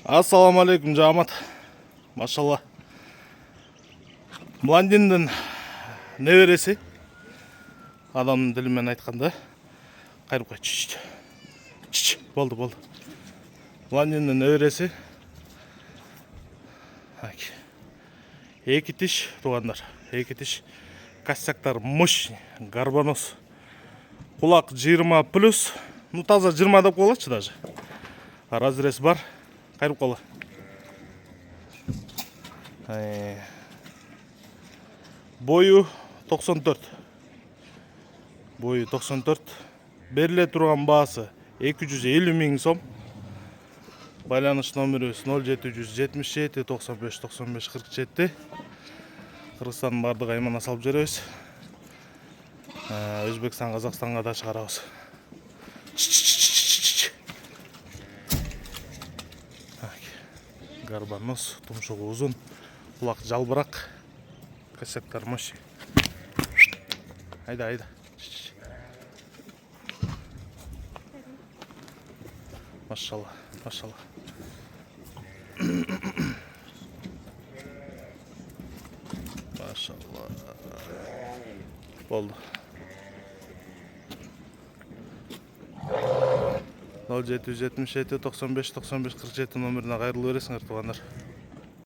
Ассаламу алейкум жамат. Машалла. Блондиндин небереси. Адамдын дилимен айтканда. Кайрып кой. Болду. Блондиндин небереси. Эки тиш туугандар. Эки тиш косяктар мощный, горбонос. Кулак 20 плюс. Ну таза 20 деп коелучу даже. Разрез бар. Кайрып кала. Бою 94. Бою 94. Бериле турган баасы 250 миң сом. Байланыш номерибиз 0777 95 95 47. Кыргызстандын бардык аймагына салып жиберебиз. Өзбекстан, Казакстанга да чыгарабыз. Горбонос, тумшугу узун, кулак жалбырак, косяктар мощный. Айда. Машалла. Машалла. Болду. 0777 95 95 47 номерине кайрылып бересиңер туугандар.